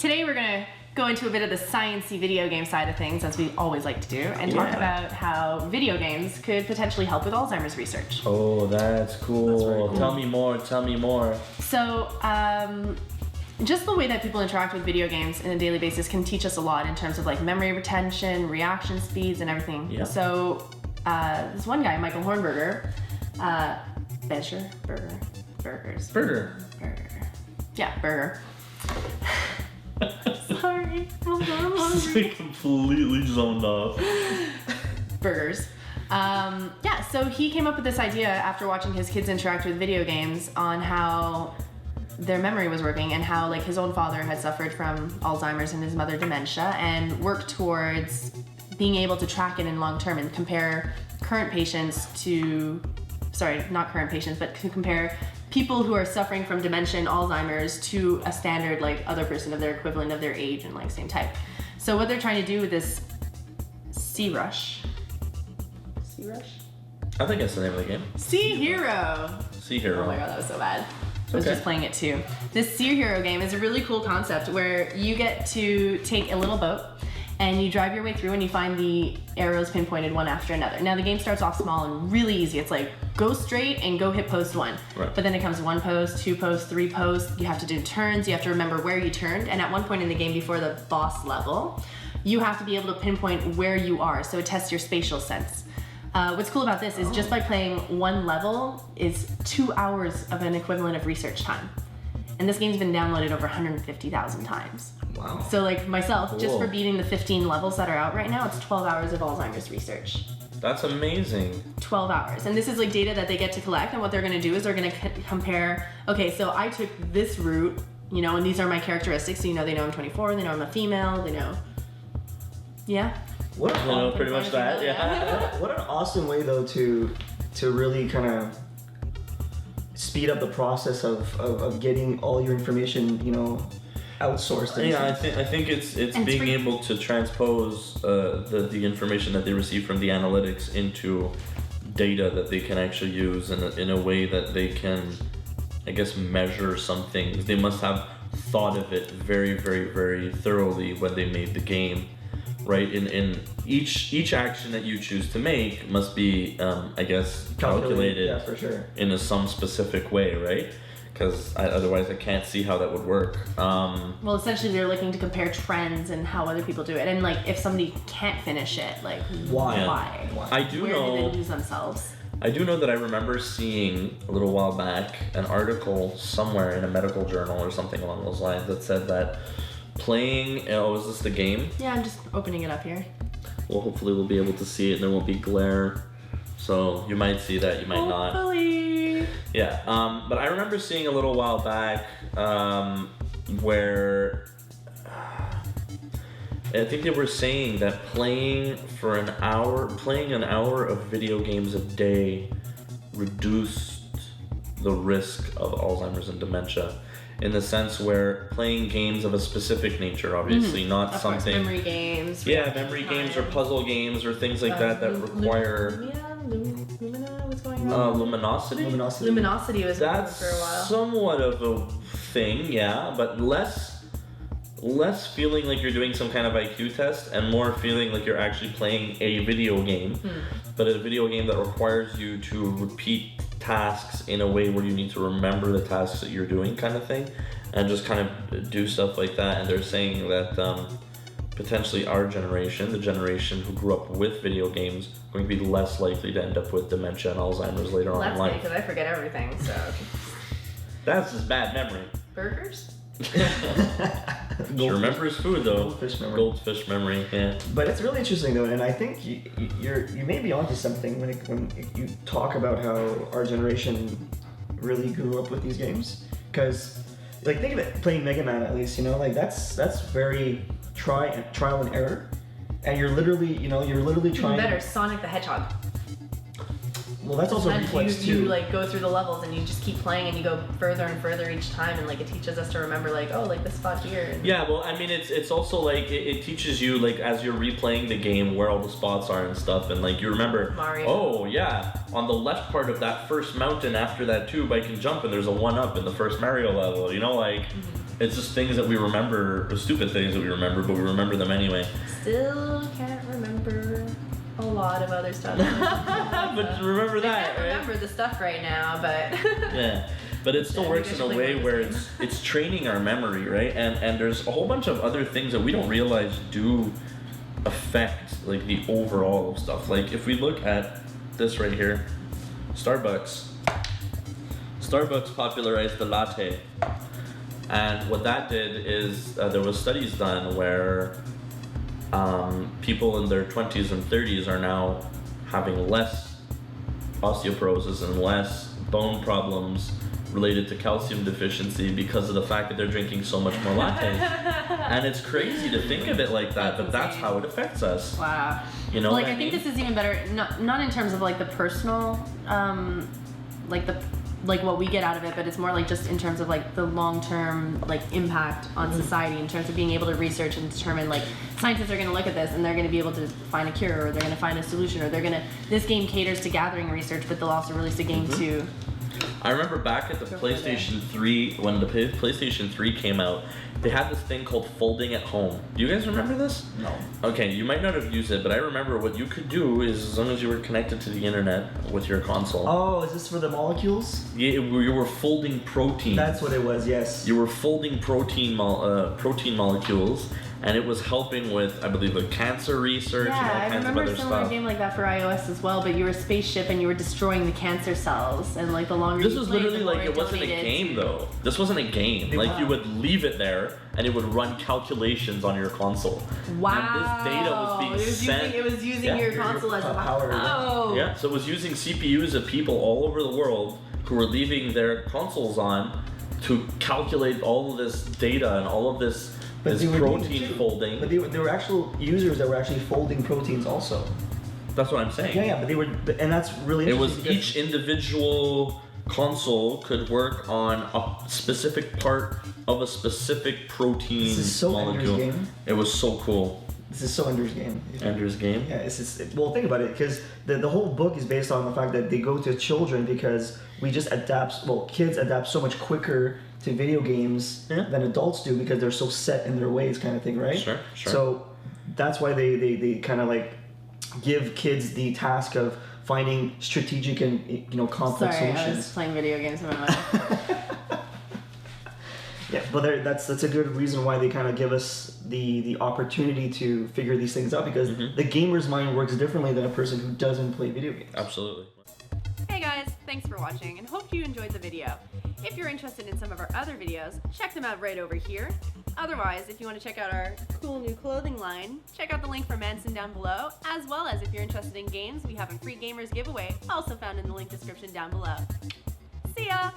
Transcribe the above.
today we're going to go into a bit of the sciencey video game side of things, as we always like to do, and talk about how video games could potentially help with Alzheimer's research. Oh, that's cool. That's very cool. Tell me more. So, just the way that people interact with video games on a daily basis can teach us a lot in terms of like memory retention, reaction speeds, and everything. Yeah. So, this one guy, Michael Hornberger, Burger. Yeah, Burger. Sorry, I'm hungry. Completely zoned off. Burgers. Yeah, so he came up with this idea after watching his kids interact with video games on how their memory was working and how like his own father had suffered from Alzheimer's and his mother dementia, and worked towards being able to track it in long term and compare current patients to, sorry, not current patients, but to compare people who are suffering from dementia and Alzheimer's to a standard like other person of their equivalent of their age and like same type. So what they're trying to do with this C-Rush? I think that's the name of the game. C-Hero. C-Hero. Oh my god, that was so bad. I was just playing it too. This C-Hero game is a really cool concept where you get to take a little boat and you drive your way through and you find the arrows pinpointed one after another. Now the game starts off small and really easy. It's like go straight and go hit post one. Right. But then it comes 1 post, 2 posts, 3 posts. You have to do turns. You have to remember where you turned. And at one point in the game before the boss level, you have to be able to pinpoint where you are. So it tests your spatial sense. What's cool about this is just by playing one level is 2 hours of an equivalent of research time. And this game's been downloaded over 150,000 times. Wow. So like myself, just Cool. for beating the 15 levels that are out right now, it's 12 hours of Alzheimer's research. That's amazing. 12 hours. And this is like data that they get to collect, and what they're gonna do is they're gonna compare, okay, so I took this route, you know, and these are my characteristics, so you know, they know I'm 24, they know I'm a female, they know, yeah? What You know, pretty much that, yeah. What an awesome way though to really kind of speed up the process of getting all your information, you know, outsourced. Yeah, I think it's being able to transpose the information that they receive from the analytics into data that they can actually use in a way that they can, I guess, measure some things. They must have thought of it very, very, very thoroughly when they made the game, right? In each action that you choose to make must be, I guess, calculated yeah, for sure. in some specific way, right? Because otherwise I can't see how that would work. Well, essentially they're looking to compare trends and how other people do it, and like if somebody can't finish it, like Why? why? I do Where know. did they lose themselves? I do know that I remember seeing a little while back an article somewhere in a medical journal or something along those lines that said that playing, is this the game? Yeah, I'm just opening it up here. Well, hopefully we'll be able to see it and there won't be glare. So you might see that, you might not. Hopefully. Yeah, but I remember seeing a little while back where I think they were saying that playing an hour of video games a day reduced the risk of Alzheimer's and dementia, in the sense where playing games of a specific nature, obviously, not Of something. course, memory games. Yeah, memory games or puzzle games or things like that require Lumina, what's going on? luminosity. Luminosity was around That's for a while. somewhat of a thing, yeah, but less feeling like you're doing some kind of IQ test and more feeling like you're actually playing a video game, but a video game that requires you to repeat tasks in a way where you need to remember the tasks that you're doing, kind of thing, and just kind of do stuff like that. And they're saying that potentially our generation, the generation who grew up with video games, going to be less likely to end up with dementia and Alzheimer's later on in That's good, life. because I forget everything, so. That's just bad memory. Burgers? She remembers food though. Goldfish memory. Goldfish memory, yeah. But it's really interesting though, and I think you may be onto something when you talk about how our generation really grew up with these games. Because, like, think of it, playing Mega Man at least, you know, like that's very trial and error, and you're literally trying. Even better, Sonic the Hedgehog. Well, that's also Sometimes reflex you too. like go through the levels and you just keep playing and you go further and further each time, and like it teaches us to remember like, oh, like this spot here. And Yeah, well, I mean, it's also like it teaches you, like, as you're replaying the game, where all the spots are and stuff, and like you remember, Mario. oh yeah, on the left part of that first mountain after that tube I can jump and there's a 1-up in the first Mario level, you know, like It's just things that we remember, stupid things that we remember, but we remember them anyway. Still can't remember a lot of other stuff. But remember that, I can't remember the stuff right now, but Yeah, but it still works in a way where it's training our memory, right? And there's a whole bunch of other things that we don't realize do affect like the overall of stuff. Like if we look at this right here, Starbucks popularized the latte, and what that did is there was studies done where people in their 20s and 30s are now having less osteoporosis and less bone problems related to calcium deficiency because of the fact that they're drinking so much more lattes. And it's crazy to think of it like that, but that's how it affects us. Wow. You know, like I think this is even better, not in terms of like the personal, like what we get out of it, but it's more like just in terms of like the long-term like impact on society, in terms of being able to research and determine, like scientists are going to look at this and they're going to be able to find a cure, or they're going to find a solution, or this game caters to gathering research, but they'll also release a game to. I remember back at the PlayStation 3, when the PlayStation 3 came out, they had this thing called folding at home. Do you guys remember this? No. Okay, you might not have used it, but I remember what you could do is, as long as you were connected to the internet with your console. Oh, is this for the molecules? Yeah, you were folding protein. That's what it was, yes. You were folding protein molecules, and it was helping with, I believe, like cancer research and all Yeah, I kinds of remember other a similar stuff. game like that for iOS as well, but you were a spaceship and you were destroying the cancer cells, and like the longer This you was played, literally the like, more it wasn't a donated game to- though. This wasn't a game. Like you would leave it there and it would run calculations on your console. Wow. And this data was being sent. It was using Yeah. your console as a power. Oh. Yeah, so it was using CPUs of people all over the world who were leaving their consoles on to calculate all of this data and all of this they were protein doing it too. folding. But there were actual users that were actually folding proteins also. That's what I'm saying. Yeah, but they were, and that's really It interesting. was each individual console could work on a specific part of a specific protein This is so molecule. Ender's Game. It was so cool. This is so Ender's Game. Ender's Game. Yeah, it's just, well, think about it, because the whole book is based on the fact that they go to children because kids adapt so much quicker to video games than adults do because they're so set in their ways, kind of thing, right? Sure. So that's why they kind of like give kids the task of finding strategic and complex Sorry, I solutions. was playing video games in my mind. Yeah, but that's a good reason why they kind of give us the opportunity to figure these things out, because the gamer's mind works differently than a person who doesn't play video games. Absolutely. Hey guys, thanks for watching and hope you enjoyed the video. If you're interested in some of our other videos, check them out right over here. Otherwise, if you want to check out our cool new clothing line, check out the link for Manson down below, as well as if you're interested in games, we have a free gamers giveaway, also found in the link description down below. See ya!